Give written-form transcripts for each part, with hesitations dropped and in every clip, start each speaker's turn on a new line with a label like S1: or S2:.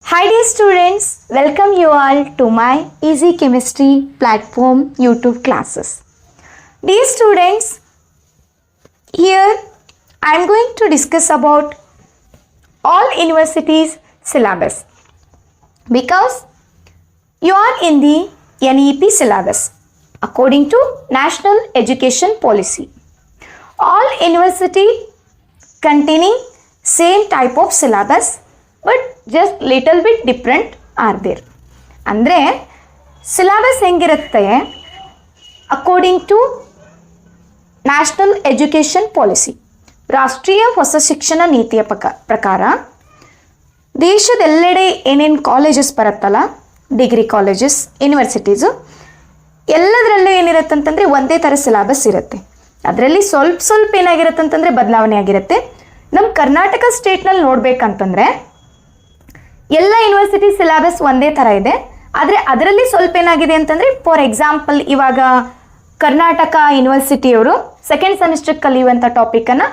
S1: Hi dear students, welcome you all to my Easy Chemistry platform YouTube classes. Dear students, here I am going to discuss about all universities syllabus because you are in the NEP syllabus according to National Education Policy. All university containing same type of syllabus but just little bit different are there. ಅಂದರೆ syllabus ಹೆಂಗಿರುತ್ತೆ according to national education policy, ರಾಷ್ಟ್ರೀಯ ಹೊಸ ಶಿಕ್ಷಣ ನೀತಿಯ ಪ್ರಕಾರ ದೇಶದೆಲ್ಲೆಡೆ ಏನೇನು colleges ಬರುತ್ತಲ್ಲ, ಡಿಗ್ರಿ ಕಾಲೇಜಸ್, ಯೂನಿವರ್ಸಿಟೀಸು, ಎಲ್ಲದರಲ್ಲೂ ಏನಿರುತ್ತೆ ಅಂತಂದರೆ ಒಂದೇ ಥರ ಸಿಲೆಬಸ್ ಇರುತ್ತೆ. ಅದರಲ್ಲಿ ಸ್ವಲ್ಪ ಏನಾಗಿರುತ್ತೆ ಅಂತಂದರೆ ಬದಲಾವಣೆ ಆಗಿರುತ್ತೆ. ನಮ್ಮ ಕರ್ನಾಟಕ ಸ್ಟೇಟ್ನಲ್ಲಿ ನೋಡಬೇಕಂತಂದರೆ ಎಲ್ಲ ಯೂನಿವರ್ಸಿಟಿ ಸಿಲೆಬಸ್ ಒಂದೇ ಥರ ಇದೆ. ಆದರೆ ಅದರಲ್ಲಿ ಸ್ವಲ್ಪ ಏನಾಗಿದೆ ಅಂತಂದರೆ, ಫಾರ್ ಎಕ್ಸಾಂಪಲ್ ಇವಾಗ ಕರ್ನಾಟಕ ಯೂನಿವರ್ಸಿಟಿಯವರು ಸೆಕೆಂಡ್ ಸೆಮಿಸ್ಟರ್ ಕಲಿಯುವಂಥ ಟಾಪಿಕನ್ನು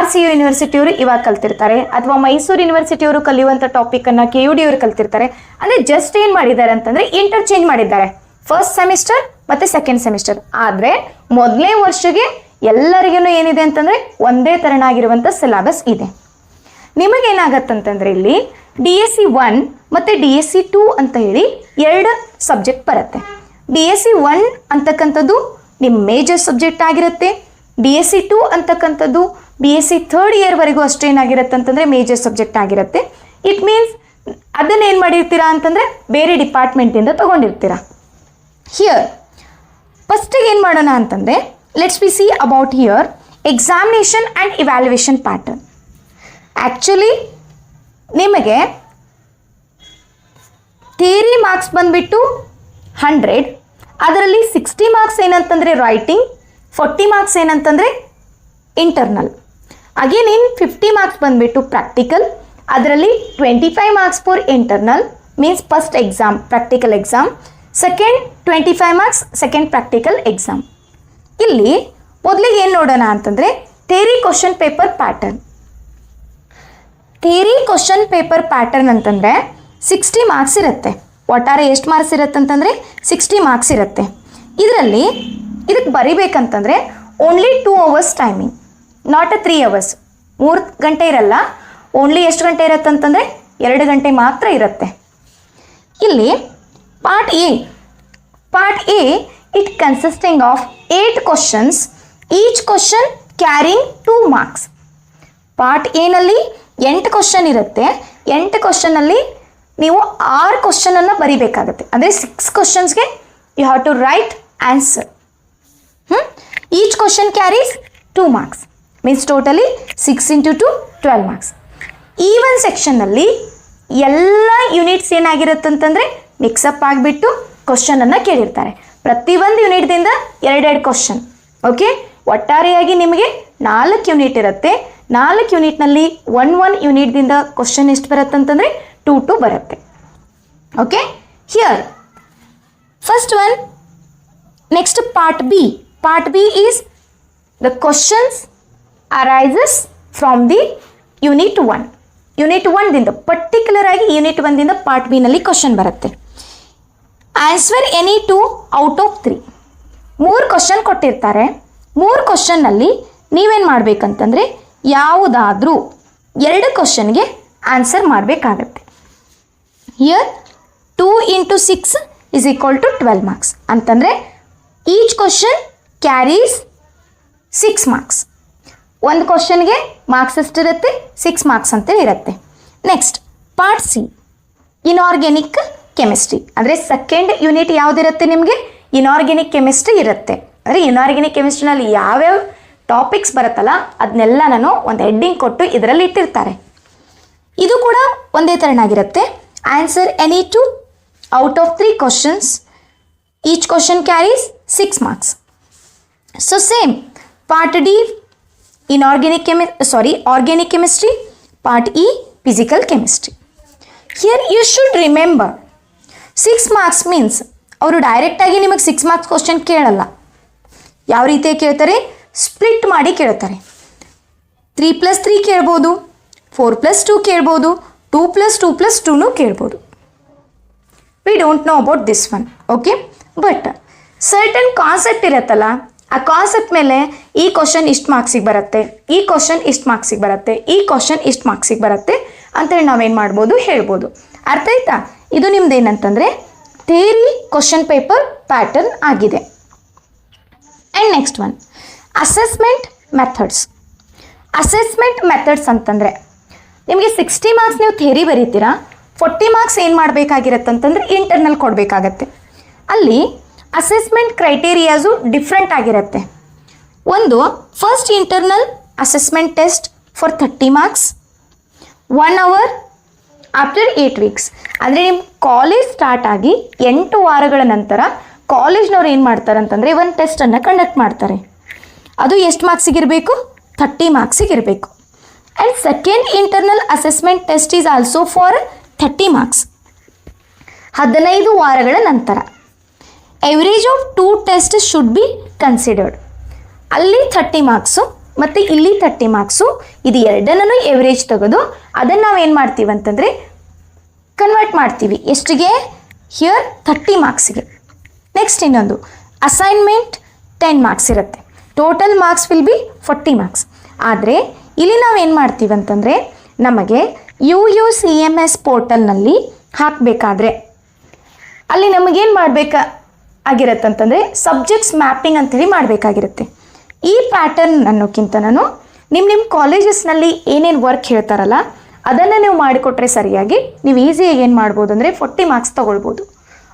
S1: RCU ಯೂನಿವರ್ಸಿಟಿಯವರು ಇವಾಗ ಕಲ್ತಿರ್ತಾರೆ, ಅಥವಾ ಮೈಸೂರು ಯೂನಿವರ್ಸಿಟಿಯವರು ಕಲಿಯುವಂಥ ಟಾಪಿಕನ್ನು KUD ಅವರು ಕಲ್ತಿರ್ತಾರೆ. ಅಂದರೆ ಜಸ್ಟ್ ಏನು ಮಾಡಿದ್ದಾರೆ ಅಂತಂದರೆ ಇಂಟರ್ಚೇಂಜ್ ಮಾಡಿದ್ದಾರೆ ಫಸ್ಟ್ ಸೆಮಿಸ್ಟರ್ ಮತ್ತು ಸೆಕೆಂಡ್ ಸೆಮಿಸ್ಟರ್. ಆದರೆ ಮೊದಲನೇ ವರ್ಷಕ್ಕೆ ಎಲ್ಲರಿಗೂ ಏನಿದೆ ಅಂತಂದರೆ ಒಂದೇ ಥರನಾಗಿರುವಂಥ ಸಿಲೆಬಸ್ ಇದೆ. ನಿಮಗೇನಾಗತ್ತಂತಂದರೆ ಇಲ್ಲಿ DSC 1 ಮತ್ತು DSC 2 ಅಂತ ಹೇಳಿ ಎರಡು ಸಬ್ಜೆಕ್ಟ್ ಬರುತ್ತೆ. DSC 1 ಅಂತಕ್ಕಂಥದ್ದು ನಿಮ್ಮ ಮೇಜರ್ ಸಬ್ಜೆಕ್ಟ್ ಆಗಿರುತ್ತೆ. DSC 2 ಅಂತಕ್ಕಂಥದ್ದು BSc 3rd ಇಯರ್ವರೆಗೂ ಅಷ್ಟೇ ಏನಾಗಿರುತ್ತೆ ಅಂತಂದರೆ ಮೇಜರ್ ಸಬ್ಜೆಕ್ಟ್ ಆಗಿರುತ್ತೆ. ಇಟ್ ಮೀನ್ಸ್ ಅದನ್ನು ಏನು ಮಾಡಿರ್ತೀರಾ ಅಂತಂದರೆ ಬೇರೆ ಡಿಪಾರ್ಟ್ಮೆಂಟಿಂದ ತೊಗೊಂಡಿರ್ತೀರ. ಹಿಯರ್ ಫಸ್ಟಿಗೆ ಏನು ಮಾಡೋಣ ಅಂತಂದರೆ, let's V see about here examination and evaluation pattern. Actually ನಿಮಗೆ ಥಿಯರಿ ಮಾರ್ಕ್ಸ್ ಬಂದುಬಿಟ್ಟು 100, ಅದರಲ್ಲಿ 60 ಮಾರ್ಕ್ಸ್ ಏನಂತಂದರೆ ರೈಟಿಂಗ್, 40 ಮಾರ್ಕ್ಸ್ ಏನಂತಂದರೆ ಇಂಟರ್ನಲ್. ಅಗೇನ್ ಇನ್ 50 ಮಾರ್ಕ್ಸ್ ಬಂದುಬಿಟ್ಟು ಪ್ರಾಕ್ಟಿಕಲ್, ಅದರಲ್ಲಿ 25 marks for internal means first exam practical exam, second 25 marks second practical exam. ಇಲ್ಲಿ ಮೊದಲಿಗೆ ಏನು ನೋಡೋಣ ಅಂತಂದರೆ theory question paper pattern. Theory question paper pattern ಅಂತಂದರೆ 60 ಮಾರ್ಕ್ಸ್ ಇರುತ್ತೆ. ಒಟ್ಟಾರೆ ಎಷ್ಟು ಮಾರ್ಕ್ಸ್ ಇರುತ್ತೆ ಅಂತಂದರೆ 60 ಮಾರ್ಕ್ಸ್ ಇರುತ್ತೆ. ಇದರಲ್ಲಿ ಇದಕ್ಕೆ ಬರಿಬೇಕಂತಂದರೆ only 2 hours timing, not 3 hours. 3 ಗಂಟೆ ಇರಲ್ಲ, ಓನ್ಲಿ ಎಷ್ಟು ಗಂಟೆ ಇರುತ್ತೆ ಅಂತಂದರೆ 2 ಗಂಟೆ ಮಾತ್ರ ಇರುತ್ತೆ. ಇಲ್ಲಿ part A it consisting of 8 questions, each question carrying 2 marks. Part ಎನಲ್ಲಿ 8 ಕ್ವಶನ್ ಇರುತ್ತೆ. 8 ಕ್ವಶನಲ್ಲಿ ನೀವು 6 ಕ್ವಶನನ್ನು ಬರಿಬೇಕಾಗುತ್ತೆ. ಅಂದರೆ 6 ಕ್ವಶನ್ಸ್ಗೆ you have to write answer. Each question carries 2 marks means totally 6 × 2 12 marks. ಈ ಒಂದು ಸೆಕ್ಷನ್ನಲ್ಲಿ ಎಲ್ಲ ಯೂನಿಟ್ಸ್ ಏನಾಗಿರುತ್ತೆ ಅಂತಂದರೆ ಮಿಕ್ಸಪ್ ಆಗಿಬಿಟ್ಟು ಕ್ವಶನನ್ನು ಕೇಳಿರ್ತಾರೆ. ಪ್ರತಿಯೊಂದು ಯೂನಿಟ್ದಿಂದ 2 ಕ್ವಶನ್. ಓಕೆ, ಒಟ್ಟಾರೆಯಾಗಿ ನಿಮಗೆ 4 ಯೂನಿಟ್ ಇರುತ್ತೆ. 4 ಯೂನಿಟ್ನಲ್ಲಿ 1 ಯೂನಿಟ್ದಿಂದ ಕ್ವಶನ್ ಎಷ್ಟು ಬರುತ್ತೆ ಅಂತಂದರೆ 2 ಬರುತ್ತೆ. Okay, here first one. Next part B is the questions arises from the unit 1. Unit 1ದಿಂದ ಪರ್ಟಿಕ್ಯುಲರ್ ಆಗಿ ಯೂನಿಟ್ 1ದಿಂದ ಪಾರ್ಟ್ ಬಿನಲ್ಲಿ ಕ್ವಶನ್ ಬರುತ್ತೆ. Answer any 2 out of 3. 3 question ಕೊಟ್ಟಿರ್ತಾರೆ. 3 ಕ್ವಶನ್ನಲ್ಲಿ ನೀವೇನು ಮಾಡಬೇಕಂತಂದರೆ ಯಾವುದಾದ್ರೂ 2 ಕ್ವಶನ್ಗೆ ಆನ್ಸರ್ ಮಾಡಬೇಕಾಗತ್ತೆ. Here 2 × 6 is equal to 12 marks ಅಂತಂದರೆ ಈಚ್ ಕ್ವಶನ್ ಕ್ಯಾರೀಸ್ 6 ಮಾರ್ಕ್ಸ್. ಒಂದು ಕ್ವಶನ್ಗೆ ಮಾರ್ಕ್ಸ್ ಎಷ್ಟಿರುತ್ತೆ? 6 ಮಾರ್ಕ್ಸ್ ಅಂತ ಇರುತ್ತೆ. Next part C, inorganic chemistry. ಅಂದರೆ ಸೆಕೆಂಡ್ ಯೂನಿಟ್ ಯಾವುದಿರುತ್ತೆ ನಿಮಗೆ? ಇನ್ಆರ್ಗ್ಯಾನಿಕ್ ಕೆಮಿಸ್ಟ್ರಿ ಇರುತ್ತೆ. ಅಂದರೆ ಇನ್ಆರ್ಗ್ಯಾನಿಕ್ ಕೆಮಿಸ್ಟ್ರಿನಲ್ಲಿ ಯಾವ್ಯಾವ ಟಾಪಿಕ್ಸ್ ಬರುತ್ತಲ್ಲ ಅದನ್ನೆಲ್ಲ ನಾನು ಒಂದು ಹೆಡ್ಡಿಂಗ್ ಕೊಟ್ಟು ಇದರಲ್ಲಿ ಇಟ್ಟಿರ್ತಾರೆ. ಇದು ಕೂಡ ಒಂದೇ ಥರನಾಗಿರುತ್ತೆ. Answer any 2 out of 3 questions, each question carries 6 marks. So same part D organic chemistry, part E physical chemistry. Here you should remember 6 marks means ಅವರು ಡೈರೆಕ್ಟಾಗಿ ನಿಮಗೆ 6 ಮಾರ್ಕ್ಸ್ ಕ್ವಶನ್ ಕೇಳಲ್ಲ. ಯಾವ ರೀತಿ ಕೇಳ್ತಾರೆ? ಸ್ಪ್ಲಿಟ್ ಮಾಡಿ ಕೇಳ್ತಾರೆ. 3 + 3 ಕೇಳ್ಬೋದು, 4 + 2 ಕೇಳ್ಬೋದು, 2+2+2 ಕೇಳ್ಬೋದು. We don't know about this one. Okay, but certain concept ಇರುತ್ತಲ್ಲ, ಆ ಕಾನ್ಸೆಪ್ಟ್ ಮೇಲೆ ಈ ಕ್ವಶನ್ ಇಷ್ಟು ಮಾರ್ಕ್ಸಿಗೆ ಬರುತ್ತೆ, ಈ ಕ್ವಶನ್ ಇಷ್ಟು ಮಾರ್ಕ್ಸಿಗೆ ಬರುತ್ತೆ, ಈ ಕ್ವಶನ್ ಇಷ್ಟು ಮಾರ್ಕ್ಸಿಗೆ ಬರುತ್ತೆ ಅಂತೇಳಿ ನಾವೇನು ಮಾಡ್ಬೋದು, ಹೇಳ್ಬೋದು. ಅರ್ಥ ಆಯ್ತಾ? ಇದು ನಿಮ್ದು ಏನಂತಂದರೆ ಥಿಯರಿ ಕ್ವಶನ್ ಪೇಪರ್ ಪ್ಯಾಟರ್ನ್ ಆಗಿದೆ. And next one assessment methods. Assessment methods ಅಂತಂದರೆ ನಿಮಗೆ 60 ಮಾರ್ಕ್ಸ್ ನೀವು ಥಿಯರಿ ಬರೀತೀರಾ, 40 ಮಾರ್ಕ್ಸ್ ಏನು ಮಾಡಬೇಕಾಗಿರತ್ತಂತಂದ್ರೆ ಇಂಟರ್ನಲ್ ಕೊಡಬೇಕಾಗತ್ತೆ. ಅಲ್ಲಿ ಅಸೆಸ್ಮೆಂಟ್ ಕ್ರೈಟೇರಿಯಾಸು ಡಿಫ್ರೆಂಟ್ ಆಗಿರುತ್ತೆ. ಒಂದು first internal assessment test for 30 marks 1 hour after 8 weeks. ಅಂದರೆ ನಿಮ್ಮ ಕಾಲೇಜ್ ಸ್ಟಾರ್ಟ್ ಆಗಿ 8 ವಾರಗಳ ನಂತರ ಕಾಲೇಜ್ನವ್ರು ಏನು ಮಾಡ್ತಾರೆ ಅಂತಂದರೆ ಒಂದು ಟೆಸ್ಟನ್ನು ಕಂಡಕ್ಟ್ ಮಾಡ್ತಾರೆ. ಅದು ಎಷ್ಟು ಮಾರ್ಕ್ಸಿಗಿರಬೇಕು? 30 ಮಾರ್ಕ್ಸಿಗಿರಬೇಕು. And second internal assessment test is also for 30 marks 15 ವಾರಗಳ ನಂತರ. Average of 2 test should be considered. ಅಲ್ಲಿ 30 ಮಾರ್ಕ್ಸು ಮತ್ತು ಇಲ್ಲಿ 30 ಮಾರ್ಕ್ಸು, ಇದು ಎರಡನ್ನೂ ಎವರೇಜ್ ತೆಗೆದು ಅದನ್ನು ನಾವೇನು ಮಾಡ್ತೀವಿ ಅಂತಂದರೆ ಕನ್ವರ್ಟ್ ಮಾಡ್ತೀವಿ ಎಷ್ಟಿಗೆ? ಹಿಯರ್ 30 ಮಾರ್ಕ್ಸಿಗೆ. ನೆಕ್ಸ್ಟ್ ಇನ್ನೊಂದು ಅಸೈನ್ಮೆಂಟ್ 10 ಮಾರ್ಕ್ಸ್ ಇರುತ್ತೆ. Total marks will be 40 marks. ಆದರೆ ಇಲ್ಲಿ ನಾವೇನು ಮಾಡ್ತೀವಿ ಅಂತಂದರೆ ನಮಗೆ UUCMS ಪೋರ್ಟಲ್ನಲ್ಲಿ ಹಾಕಬೇಕಾದ್ರೆ ಅಲ್ಲಿ ನಮಗೇನು ಮಾಡಬೇಕಾಗಿರತ್ತಂತಂದರೆ ಸಬ್ಜೆಕ್ಟ್ಸ್ ಮ್ಯಾಪಿಂಗ್ ಅಂಥೇಳಿ ಮಾಡಬೇಕಾಗಿರುತ್ತೆ. ಈ ಪ್ಯಾಟರ್ನ್ ಅನ್ನೋಕ್ಕಿಂತ ನಾನು ನಿಮ್ಮ ಕಾಲೇಜಸ್ನಲ್ಲಿ ಏನೇನು ವರ್ಕ್ ಹೇಳ್ತಾರಲ್ಲ ಅದನ್ನು ನೀವು ಮಾಡಿಕೊಟ್ರೆ ಸರಿಯಾಗಿ ನೀವು ಈಸಿಯಾಗಿ ಏನು ಮಾಡ್ಬೋದು ಅಂದರೆ 40 ಮಾರ್ಕ್ಸ್ ತೊಗೊಳ್ಬೋದು.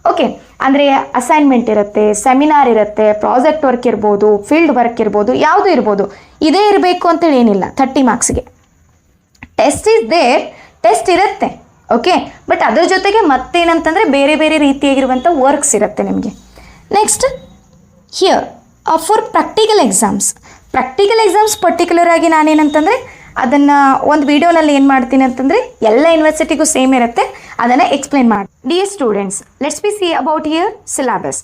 S1: ಓಕೆ, ಅಂದರೆ ಅಸೈನ್ಮೆಂಟ್ ಇರುತ್ತೆ, ಸೆಮಿನಾರ್ ಇರುತ್ತೆ, ಪ್ರಾಜೆಕ್ಟ್ ವರ್ಕ್ ಇರ್ಬೋದು, ಫೀಲ್ಡ್ ವರ್ಕ್ ಇರ್ಬೋದು, ಯಾವುದೂ ಇರ್ಬೋದು. ಇದೇ ಇರಬೇಕು ಅಂತೇಳಿ ಏನಿಲ್ಲ. 30 ಮಾರ್ಕ್ಸ್ಗೆ ಟೆಸ್ಟ್ ಈಸ್ ದೇರ್, ಟೆಸ್ಟ್ ಇರುತ್ತೆ. ಓಕೆ, ಬಟ್ ಅದ್ರ ಜೊತೆಗೆ ಮತ್ತೇನಂತಂದರೆ ಬೇರೆ ಬೇರೆ ರೀತಿಯಾಗಿರುವಂಥ ವರ್ಕ್ಸ್ ಇರುತ್ತೆ ನಿಮಗೆ. Next here for practical exams. Practical exams particular ಆಗಿ ನಾನೇನಂತಂದರೆ ಅದನ್ನು ಒಂದು ವಿಡಿಯೋನಲ್ಲಿ ಏನು ಮಾಡ್ತೀನಿ ಅಂತಂದರೆ ಎಲ್ಲ ಯೂನಿವರ್ಸಿಟಿಗೂ ಸೇಮ್ ಇರುತ್ತೆ, ಅದನ್ನು ಎಕ್ಸ್ಪ್ಲೇನ್ ಮಾಡಿ. Dear students, let's be see about here syllabus.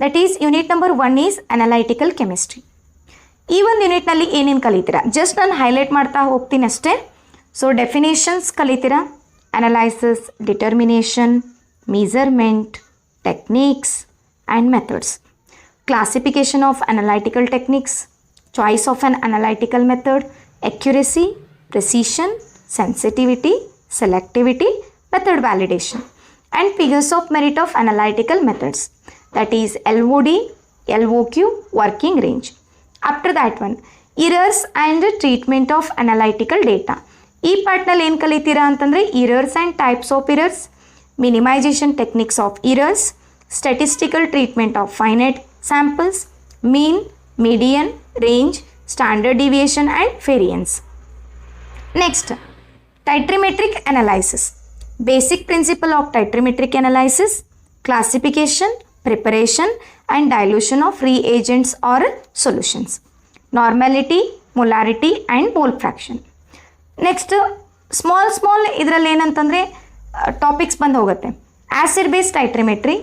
S1: That is unit number 1 is analytical chemistry. ಈ ಒಂದು ಯೂನಿಟ್ನಲ್ಲಿ ಏನೇನು ಕಲಿತೀರಾ ಜಸ್ಟ್ ನಾನು ಹೈಲೈಟ್ ಮಾಡ್ತಾ ಹೋಗ್ತೀನಿ ಅಷ್ಟೇ. ಸೊ ಡೆಫಿನೇಷನ್ಸ್ ಕಲಿತೀರಾ, analysis, determination, measurement, techniques and methods, classification of analytical techniques, choice of an analytical method, accuracy, precision, sensitivity, selectivity, method validation, and figures of merit of analytical methods, that is LOD, LOQ, working range. After that one, errors and treatment of analytical data. ಈ ಪಾರ್ಟ್ನಲ್ಲಿ ಏನು ಕಲಿತೀರಾ ಅಂತಂದರೆ errors and types of errors, minimization techniques of errors, statistical treatment of finite samples, mean, median, range, standard deviation and variance. Next, titrimetric analysis. Basic principle of titrimetric analysis, classification, preparation and dilution of reagents or solutions, normality, molarity and mole fraction. Next, small ಇದರಲ್ಲಿ ಏನಂತಂದರೆ topics ಬಂದು ಹೋಗುತ್ತೆ. Acid based titrimetry,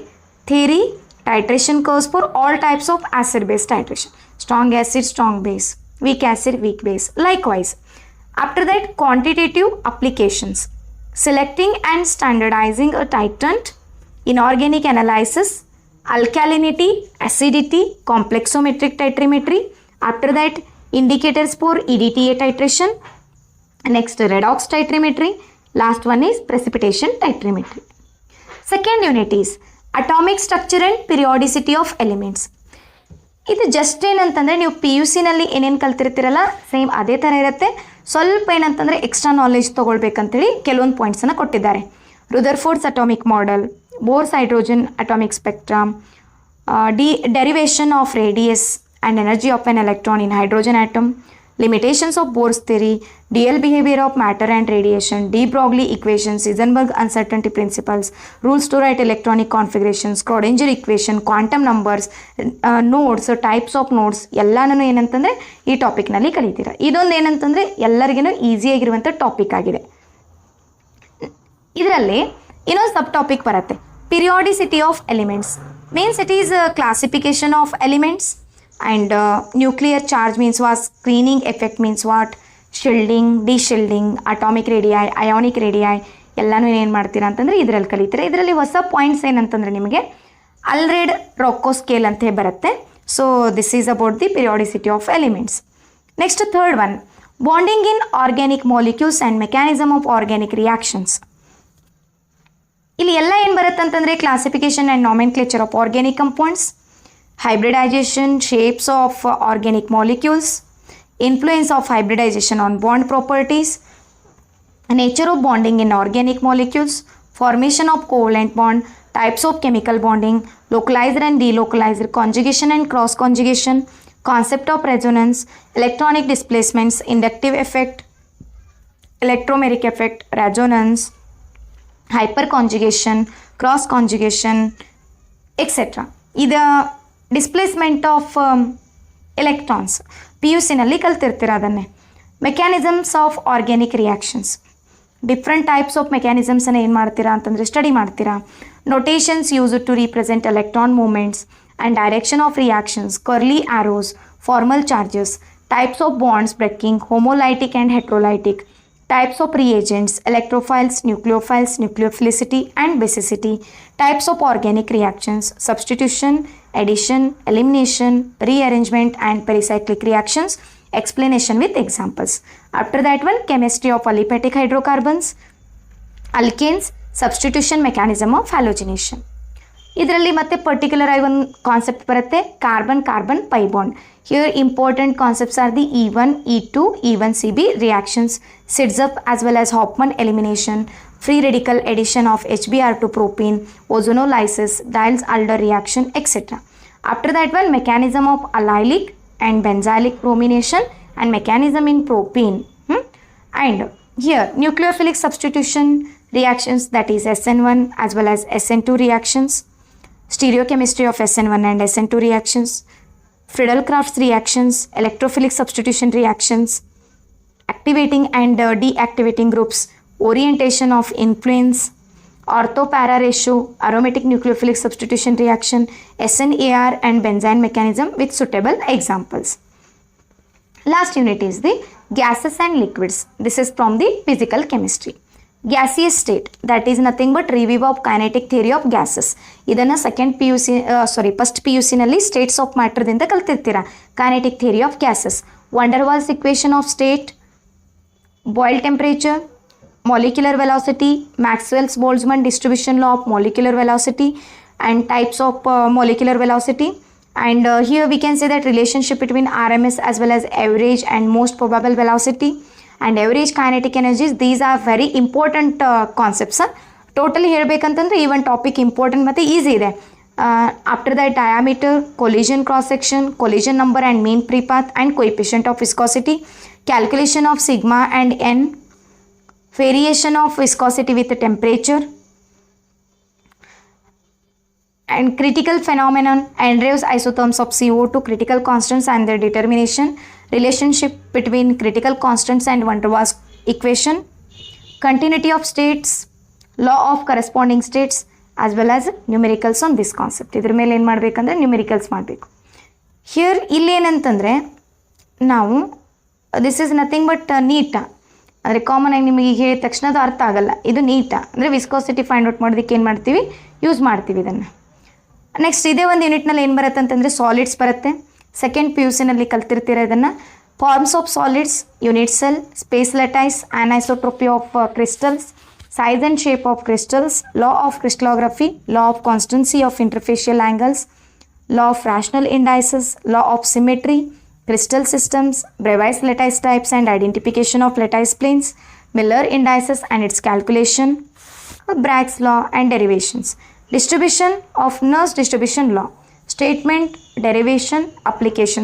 S1: theory, titration curves for all types of acid base titration, strong acid, strong base, weak acid, weak base, likewise. After that, quantitative applications, selecting and standardizing a titrant, inorganic analysis, alkalinity, acidity, complexometric titrimetry. After that, indicators for EDTA titration. Next, redox titrimetry. Last one is precipitation titrimetry. Second unit is atomic structure and periodicity of elements. ಇದು just ಏನಂತಂದರೆ ನೀವು PUCನಲ್ಲಿ ಏನೇನು ಕಲ್ತಿರ್ತೀರಲ್ಲ same ಅದೇ ಥರ ಇರುತ್ತೆ. ಸ್ವಲ್ಪ ಏನಂತಂದರೆ extra knowledge ತೊಗೊಳ್ಬೇಕಂತೇಳಿ ಕೆಲವೊಂದು ಪಾಯಿಂಟ್ಸನ್ನು ಕೊಟ್ಟಿದ್ದಾರೆ. Rutherford's atomic model, Bohr's hydrogen atomic spectrum, derivation of radius and energy of an electron in hydrogen atom, limitations of Bohr's theory, dual behavior of matter and radiation, de Broglie equations, Heisenberg uncertainty principles, rules to write electronic configurations, Schrodinger equation, quantum numbers, nodes, types of nodes ಎಲ್ಲಾನು ಏನಂತಂದರೆ ಈ ಟಾಪಿಕ್ನಲ್ಲಿ ಕಲಿತೀರಾ. ಇದೊಂದು ಏನಂತಂದರೆ ಎಲ್ಲರಿಗೂ ಈಸಿಯಾಗಿರುವಂಥ topic ಆಗಿದೆ. ಇದರಲ್ಲಿ ಇನ್ನೊಂದು sub topic ಬರುತ್ತೆ, periodicity of elements. Means it is classification of elements. And nuclear charge means what, screening effect means what, shielding, de-shielding, atomic radii, ionic radii, ಎಲ್ಲನೂ ಏನು ಮಾಡ್ತೀರಾ ಅಂತಂದರೆ ಇದರಲ್ಲಿ ಕಲಿತೀರಾ. ಇದರಲ್ಲಿ ಹೊಸ ಪಾಯಿಂಟ್ಸ್ ಏನಂತಂದರೆ ನಿಮಗೆ ಅಲ್ರೆಡ್ ರೊಕ್ಕೋ ಸ್ಕೇಲ್ ಅಂತ ಬರುತ್ತೆ. So this is about the periodicity of elements. Next third one, bonding in organic molecules and mechanism of organic reactions. ಇಲ್ಲಿ ಎಲ್ಲ ಏನು ಬರುತ್ತೆ ಅಂತಂದರೆ classification and nomenclature of organic compounds, hybridization, shapes of organic molecules, influence of hybridization on bond properties, nature of bonding in organic molecules, formation of covalent bond, types of chemical bonding, localizer and delocalizer, conjugation and cross conjugation, concept of resonance, electronic displacements, inductive effect, electromeric effect, resonance, hyperconjugation, cross conjugation, etc. ಇದು displacement of electrons P U ಸಿನಲ್ಲಿ ಕಲ್ತಿರ್ತೀರ ಅದನ್ನೇ. Mechanisms of organic reactions, different types of ಮೆಕ್ಯಾನಿಸಮ್ಸನ್ನು ಏನು ಮಾಡ್ತೀರಾ ಅಂತಂದರೆ study ಮಾಡ್ತೀರಾ. Notations use to represent electron movements and direction of reactions, curly arrows, formal charges, types of bonds breaking, homolytic and heterolytic, types of reagents, electrophiles, nucleophiles, nucleophilicity and basicity, types of organic reactions, substitution, addition, elimination, rearrangement and pericyclic reactions, explanation with examples. After that one, chemistry of aliphatic hydrocarbons, alkanes, substitution mechanism of halogenation. ಇದರಲ್ಲಿ ಮತ್ತೆ particular ಆಗಿ ಒಂದು concept ಬರುತ್ತೆ, carbon carbon pi bond. Here important concepts are the E1, E2, E1CB reactions, Sidzup as well as Hofmann elimination, free radical addition of HBr to propene, ozonolysis, Diels-Alder reaction, etc. After that one, mechanism of allylic and benzylic bromination and mechanism in propene. And here nucleophilic substitution reactions, that is SN1 as well as SN2 reactions, stereochemistry of SN1 and SN2 reactions, Friedel-Crafts reactions, electrophilic substitution reactions, activating and deactivating groups, orientation of influence, ortho-para ratio, aromatic nucleophilic substitution reaction, SNAR and benzene mechanism with suitable examples. Last unit is the gases and liquids. This is from the physical chemistry. Gaseous state, that is nothing but review of kinetic theory of gases. ಇದನ್ನು first P U ಸಿನಲ್ಲಿ states of ಮ್ಯಾಟರ್ದಿಂದ ಕಲ್ತಿರ್ತೀರ. Kinetic theory of gases, van der Waals equation of state, Boyle temperature, molecular velocity, Maxwell's-Boltzmann distribution law of molecular velocity and types of molecular velocity. And here we can say that relationship between RMS as well as average and most probable velocity and average kinetic energies. These are very important concepts. Totally ಹೇಳಬೇಕಂತಂದ್ರೆ ಈ ಒಂದು topic important ಮತ್ತು easy ಇದೆ. After that diameter, collision cross section, collision number and mean free path and coefficient of viscosity, calculation of sigma and n, variation of viscosity with temperature, and critical phenomenon, Andreev's isotherms of CO2, critical constants and their determination, relationship between critical constants and van der Waals equation, continuity of states, law of corresponding states, as well as numericals on this concept. ಇದರ ಮೇಲೆ ಏನು ಮಾಡಬೇಕಂದ್ರೆ ನ್ಯೂಮೆರಿಕಲ್ಸ್ ಮಾಡಬೇಕು. Here ಇಲ್ಲೇನಂತಂದರೆ ನಾವು this is nothing but ನೀಟ, ಅಂದರೆ common ಆಗಿ ನಿಮಗೆ ಹೇಳಿದ ತಕ್ಷಣ ಅದು ಅರ್ಥ ಆಗಲ್ಲ. ಇದು ನೀಟ ಅಂದರೆ ವಿಸ್ಕೋಸಿಟಿ ಫೈಂಡ್ ಔಟ್ ಮಾಡೋದಕ್ಕೆ ಏನು ಮಾಡ್ತೀವಿ, ಯೂಸ್ ಮಾಡ್ತೀವಿ ಇದನ್ನು. ನೆಕ್ಸ್ಟ್ ಇದೇ ಒಂದು ಯೂನಿಟ್ನಲ್ಲಿ ಏನು ಬರುತ್ತೆ ಅಂತಂದರೆ ಸಾಲಿಡ್ಸ್ ಬರುತ್ತೆ. ಸೆಕೆಂಡ್ ಪಿ ಯು ಸಿನಲ್ಲಿ ಕಲ್ತಿರ್ತೀರ ಇದನ್ನು. Forms of solids, unit cell, space lattice, anisotropy of crystals, size and shape of crystals, law of crystallography, law of constancy of interfacial angles, law of rational indices, law of symmetry, crystal systems, Bravais lattice types and identification of lattice planes, Miller indices and its calculation, Bragg's law and derivations, distribution of Nernst distribution law, statement, derivation, application.